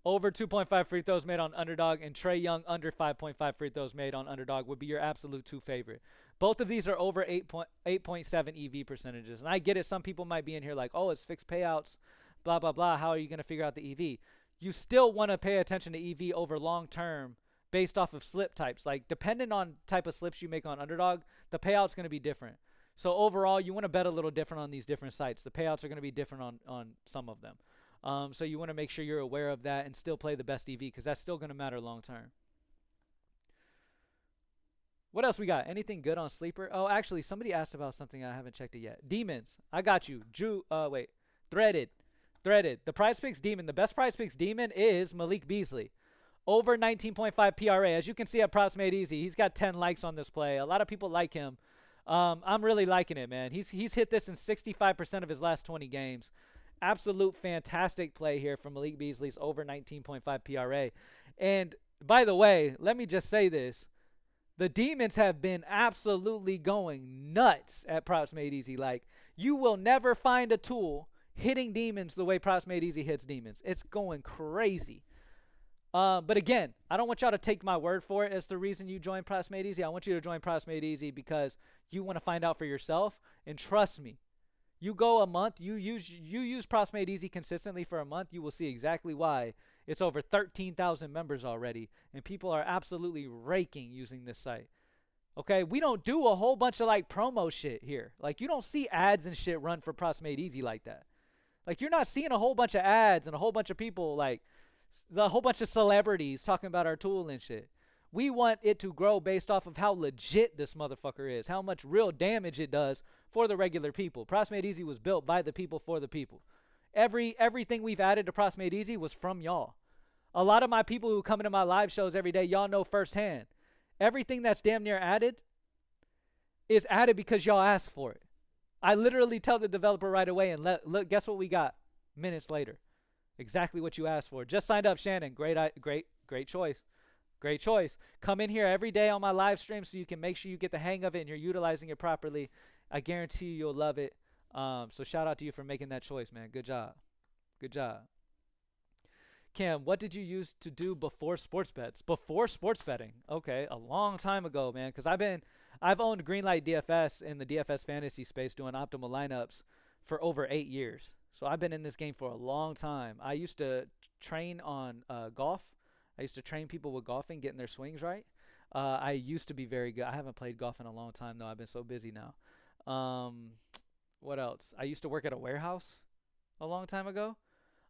over 2.5 free throws made on Underdog, and Trae Young under 5.5 free throws made on Underdog would be your absolute 2 favorite. Both of these are over 8.7 EV percentages. And I get it. Some people might be in here like, oh, it's fixed payouts, blah, blah, blah. How are you going to figure out the EV? You still want to pay attention to EV over long term based off of slip types. Like, depending on type of slips you make on Underdog, the payout's going to be different. So overall, you want to bet a little different on these different sites. The payouts are going to be different on some of them. So you want to make sure you're aware of that and still play the best EV, because that's still going to matter long term. What else we got? Anything good on Sleeper? Oh, actually, somebody asked about something. I haven't checked it yet. Demons. I got you. Threaded. The prize picks demon. The best prize picks demon is Malik Beasley. Over 19.5 PRA. As you can see at Props Made Easy, he's got 10 likes on this play. A lot of people like him. I'm really liking it, man. He's hit this in 65% of his last 20 games. Absolute fantastic play here from Malik Beasley's over 19.5 PRA. And by the way, let me just say this. The Demons have been absolutely going nuts at Props Made Easy. Like, you will never find a tool hitting Demons the way Props Made Easy hits Demons. It's going crazy. But again, I don't want y'all to take my word for it as the reason you join Props Made Easy. I want you to join Props Made Easy because you want to find out for yourself. And trust me, you go a month, you use Props Made Easy consistently for a month, you will see exactly why. It's over 13,000 members already, and people are absolutely raking using this site. Okay, we don't do a whole bunch of like promo shit here. Like, you don't see ads and shit run for Props Made Easy like that. Like, you're not seeing a whole bunch of ads and a whole bunch of people, like, the whole bunch of celebrities talking about our tool and shit. We want it to grow based off of how legit this motherfucker is, how much real damage it does for the regular people. Props Made Easy was built by the people for the people. Everything we've added to Props Made Easy was from y'all. A lot of my people who come into my live shows every day, y'all know firsthand. Everything that's damn near added is added because y'all asked for it. I literally tell the developer right away and look, guess what we got minutes later? Exactly what you asked for. Just signed up, Shannon. Great choice. Great choice. Come in here every day on my live stream so you can make sure you get the hang of it and you're utilizing it properly. I guarantee you'll love it. So shout out to you for making that choice, man. Good job. Good job. Cam, what did you use to do before sports bets? Before sports betting? Okay, a long time ago, man. Because I've owned Greenlight DFS in the DFS fantasy space doing optimal lineups for over 8 years. So I've been in this game for a long time. I used to train on golf. I used to train people with golfing, getting their swings right. I used to be very good. I haven't played golf in a long time, though. I've been so busy now. What else? I used to work at a warehouse a long time ago.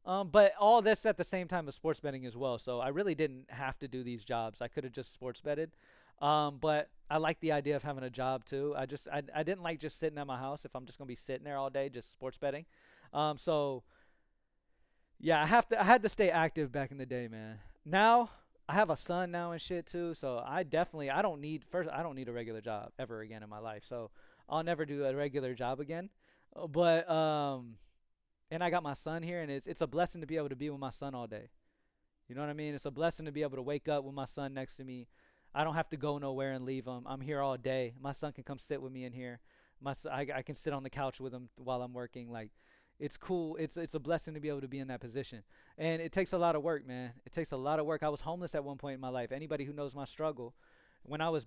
But all this at the same time as sports betting as well. So I really didn't have to do these jobs. I could have just sports betted. But I like the idea of having a job too. I didn't like just sitting at my house if I'm just gonna be sitting there all day just sports betting. So yeah, I had to stay active back in the day, man. Now I have a son now and shit too. So I don't need a regular job ever again in my life. So I'll never do a regular job again. But and I got my son here, and it's a blessing to be able to be with my son all day. You know what I mean? It's a blessing to be able to wake up with my son next to me. I don't have to go nowhere and leave him. I'm here all day. My son can come sit with me in here. I can sit on the couch with him while I'm working. Like, it's cool. It's a blessing to be able to be in that position. And it takes a lot of work, man. It takes a lot of work. I was homeless at one point in my life. Anybody who knows my struggle, when I was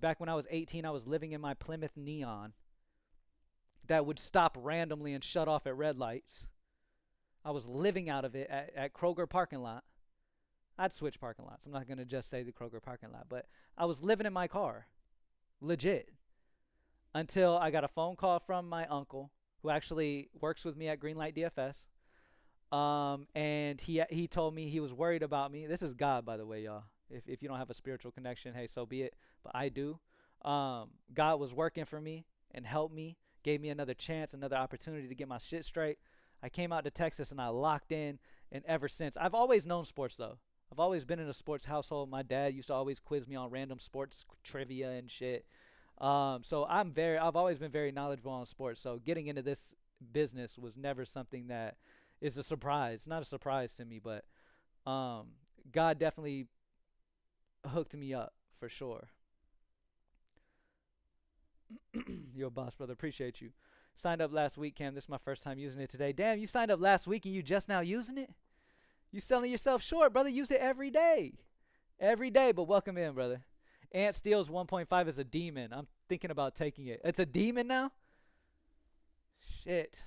18, I was living in my Plymouth Neon that would stop randomly and shut off at red lights. I was living out of it at Kroger parking lot. I'd switch parking lots. I'm not going to just say the Kroger parking lot, but I was living in my car, legit, until I got a phone call from my uncle, who actually works with me at Greenlight DFS. And he told me he was worried about me. This is God, by the way, y'all. If you don't have a spiritual connection, hey, so be it. But I do. God was working for me and helped me, gave me another chance, another opportunity to get my shit straight. I came out to Texas and I locked in, and ever since. I've always known sports, though. I've always been in a sports household. My dad used to always quiz me on random sports trivia and shit. So I've always been very knowledgeable on sports. So getting into this business was never something that is a surprise. Not a surprise to me, but God definitely hooked me up for sure. You're a boss, brother. Appreciate you. Signed up last week, Cam. This is my first time using it today. Damn, you signed up last week and you just now using it? You selling yourself short, brother. Use it every day. Every day, but welcome in, brother. Ant Steals 1.5 is a demon. I'm thinking about taking it. It's a demon now? Shit.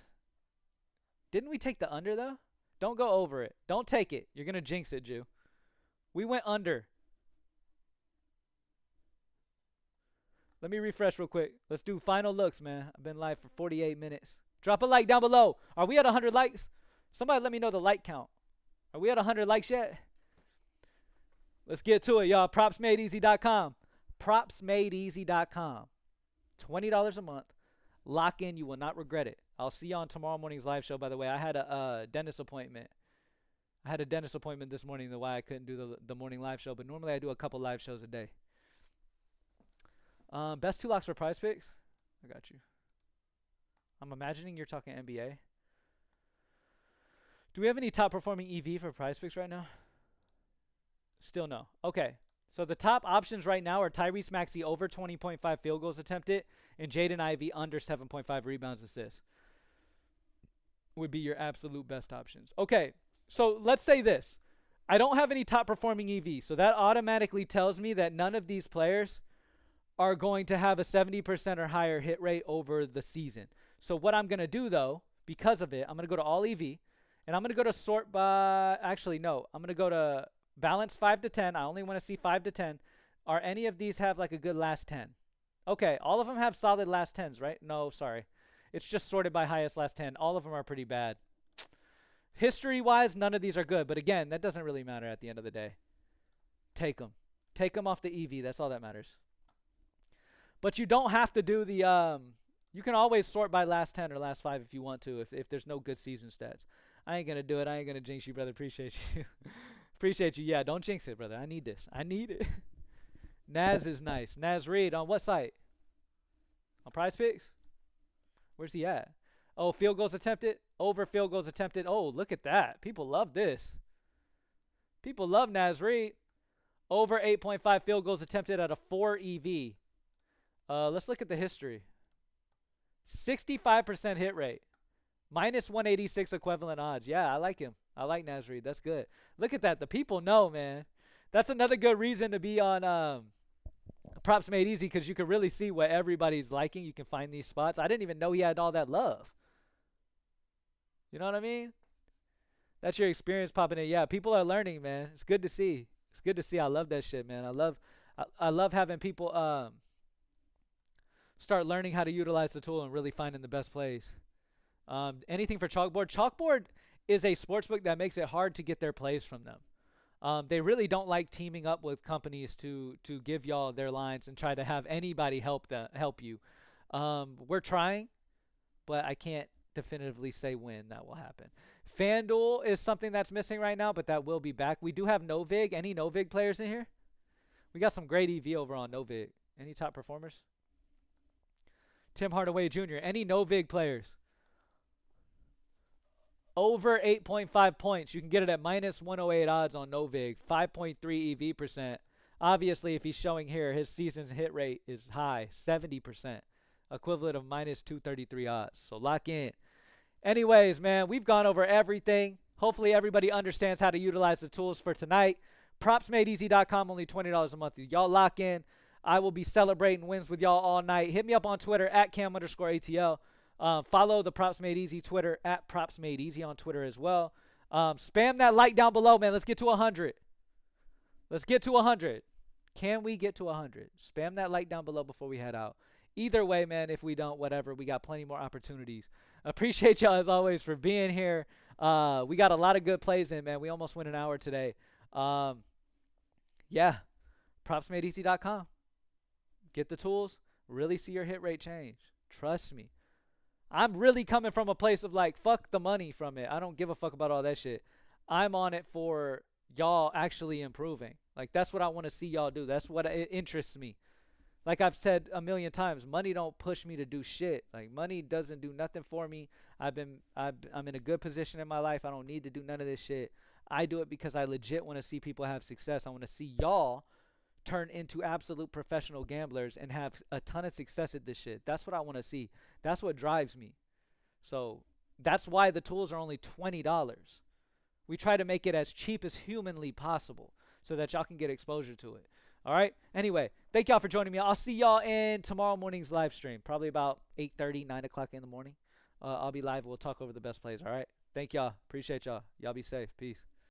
Didn't we take the under, though? Don't go over it. Don't take it. You're going to jinx it, Jew. We went under. Let me refresh real quick. Let's do final looks, man. I've been live for 48 minutes. Drop a like down below. Are we at 100 likes? Somebody let me know the like count. Are we at 100 likes yet? Let's get to it, y'all. PropsMadeEasy.com. PropsMadeEasy.com. $20 a month. Lock in. You will not regret it. I'll see you on tomorrow morning's live show, by the way. I had a dentist appointment. I had a dentist appointment this morning. That's why I couldn't do the morning live show. But normally I do a couple live shows a day. Best two locks for Prizepicks. I got you. I'm imagining you're talking NBA. Do we have any top performing EV for Prizepicks right now? Still no. Okay. So the top options right now are Tyrese Maxey over 20.5 field goals attempted and Jaden Ivey under 7.5 rebounds assists. Would be your absolute best options. Okay. So let's say this. I don't have any top performing EV. So that automatically tells me that none of these players are going to have a 70% or higher hit rate over the season. So what I'm going to do, though, because of it, I'm going to go to all EV, and I'm going to go to sort by, actually, no, I'm going to go to balance 5 to 10. I only want to see 5 to 10. Are any of these have like a good last 10? Okay, all of them have solid last 10s, right? No, sorry. It's just sorted by highest last 10. All of them are pretty bad. History-wise, none of these are good, but again, that doesn't really matter at the end of the day. Take them. Take them off the EV. That's all that matters. But you don't have to do the you can always sort by last 10 or last 5 if you want to, if there's no good season stats. I ain't going to do it. I ain't going to jinx you, brother. Appreciate you. Appreciate you. Yeah, don't jinx it, brother. I need this. I need it. Naz is nice. Naz Reed on what site? On Prizepicks? Where's he at? Oh, field goals attempted. Over field goals attempted. Oh, look at that. People love this. People love Naz Reed. Over 8.5 field goals attempted at a 4 EV. Let's look at the history. 65% hit rate. Minus 186 equivalent odds. Yeah, I like him. I like Naz Reed. That's good. Look at that. The people know, man. That's another good reason to be on Props Made Easy, because you can really see what everybody's liking. You can find these spots. I didn't even know he had all that love. You know what I mean? That's your experience popping in. Yeah, people are learning, man. It's good to see. It's good to see. I love that shit, man. I love having people start learning how to utilize the tool and really finding the best plays. Anything for Chalkboard? Chalkboard is a sportsbook that makes it hard to get their plays from them. They really don't like teaming up with companies to give y'all their lines and try to have anybody help you. We're trying, but I can't definitively say when that will happen. FanDuel is something that's missing right now, but that will be back. We do have Novig. Any Novig players in here? We got some great EV over on Novig. Any top performers? Tim Hardaway Jr. Any Novig players? Over 8.5 points. You can get it at minus 108 odds on Novig. 5.3 EV percent. Obviously, if he's showing here, his season's hit rate is high, 70%. Equivalent of minus 233 odds. So lock in. Anyways, man, we've gone over everything. Hopefully everybody understands how to utilize the tools for tonight. PropsMadeEasy.com, only $20 a month. Y'all lock in. I will be celebrating wins with y'all all night. Hit me up on Twitter at Cam_ATL. Follow the Props Made Easy Twitter at Props Made Easy on Twitter as well. Spam that like down below, man. Let's get to 100. Let's get to 100. Can we get to 100? Spam that like down below before we head out. Either way, man, if we don't, whatever. We got plenty more opportunities. Appreciate y'all, as always, for being here. We got a lot of good plays in, man. We almost went an hour today. Yeah, PropsMadeEasy.com. Get the tools. Really see your hit rate change. Trust me. I'm really coming from a place of like, fuck the money from it. I don't give a fuck about all that shit. I'm on it for y'all actually improving. Like, that's what I want to see y'all do. That's what interests me. Like I've said a million times, money don't push me to do shit. Like, money doesn't do nothing for me. I'm in a good position in my life. I don't need to do none of this shit. I do it because I legit want to see people have success. I want to see y'all turn into absolute professional gamblers and have a ton of success at this shit. That's what I want to see. That's what drives me. So that's why the tools are only $20. We try to make it as cheap as humanly possible so that y'all can get exposure to it. All right? Anyway, thank y'all for joining me. I'll see y'all in tomorrow morning's live stream, probably about 8:30, 9 o'clock in the morning. I'll be live. We'll talk over the best plays. All right? Thank y'all. Appreciate y'all. Y'all be safe. Peace.